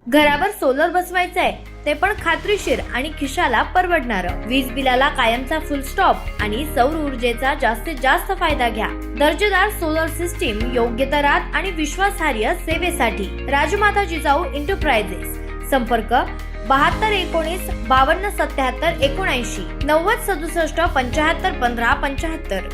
घरावर सोलर बसवायचंय ते पण खात्रीशीर आणि खिशाला परवडणारं. वीज बिलाला कायमचा फुल स्टॉप आणि सौर ऊर्जेचा जास्तीत जास्त फायदा घ्या. दर्जेदार सोलर सिस्टीम योग्य दरात आणि विश्वासार्ह सेवेसाठी राजमाता जिजाऊ एंटरप्राइजेस. संपर्क 7219 5277 79 90 67 75 15 75.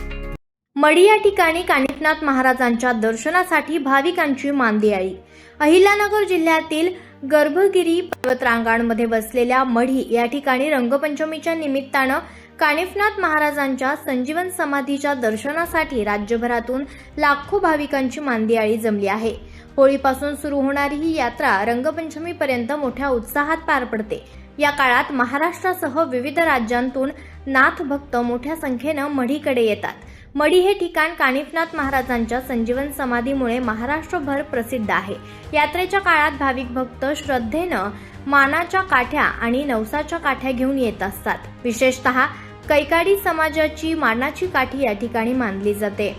मढी या ठिकाणी कानिफनाथ महाराजांच्या दर्शनासाठी भाविकांची मांदियाळी. अहिल्यानगर जिल्ह्यातील गर्भगिरी पर्वतरांगांमध्ये वसलेल्या मढी या ठिकाणी रंगपंचमीच्या निमित्तानं कानिफनाथ महाराजांच्या संजीवन समाधीच्या दर्शनासाठी राज्यभरातून लाखो भाविकांची मांदियाळी जमली आहे. होळीपासून सुरू होणारी ही यात्रा रंगपंचमीपर्यंत मोठ्या उत्साहात पार पडते. या काळात महाराष्ट्रासह विविध राज्यांतून नाथ भक्त मोठ्या संख्येनं मढीकडे येतात. मढी हे ठिकाण कानिफनाथ महाराजांच्या संजीवन समाधीमुळे महाराष्ट्रभर प्रसिद्ध आहे. यात्रेच्या काळात भाविक भक्त श्रद्धेनं मानाच्या काठ्या आणि नवसाच्या काठ्या घेऊन येत असतात. विशेषतः कैकाडी समाजाची मानाची काठी या ठिकाणी मानली जाते,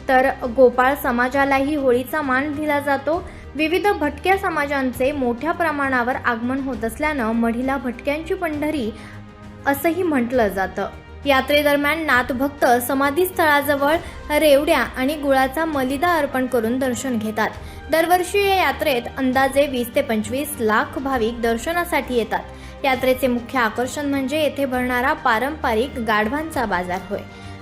तर गोपाळ समाजालाही होळीचा मान दिला जातो. विविध भटक्या समाजांचे मोठ्या प्रमाणावर आगमन होत असल्यानं मढीला भटक्यांची पंढरी असंही म्हटलं जातं. यात्रेदरम्यान नाथ भक्त समाधी स्थळाजवळ रेवड्या आणि गुळाचा मलिदा अर्पण करून दर्शन घेतात. दरवर्षी या यात्रेत अंदाजे 20 ते 25 लाख भाविक दर्शनासाठी येतात. यात्रेचे मुख्य आकर्षण म्हणजे येथे भरणारा पारंपरिक गाढवांचा बाजार होय,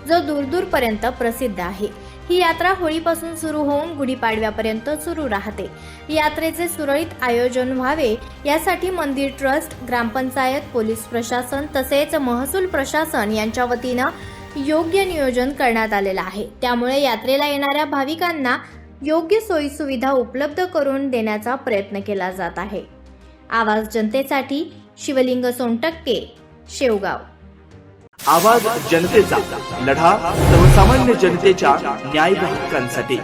जो दूरदूरपर्यंत प्रसिद्ध आहे. ही यात्रा होळीपासून सुरू होऊन गुढीपाडव्यापर्यंत सुरू राहते. यात्रेचे सुरळीत आयोजन व्हावे यासाठी मंदिर ट्रस्ट, ग्रामपंचायत, पोलीस प्रशासन तसेच महसूल प्रशासन यांच्या वतीनं योग्य नियोजन करण्यात आलेलं आहे. त्यामुळे यात्रेला येणाऱ्या भाविकांना योग्य सोयीसुविधा उपलब्ध करून देण्याचा प्रयत्न केला जात आहे. आवाज जनतेसाठी शिवलिंग सोनटक्के, शेवगाव. आवाज जनतेचा, लढा सर्वसामान्य जनतेच्या न्याय हक्कांसाठी.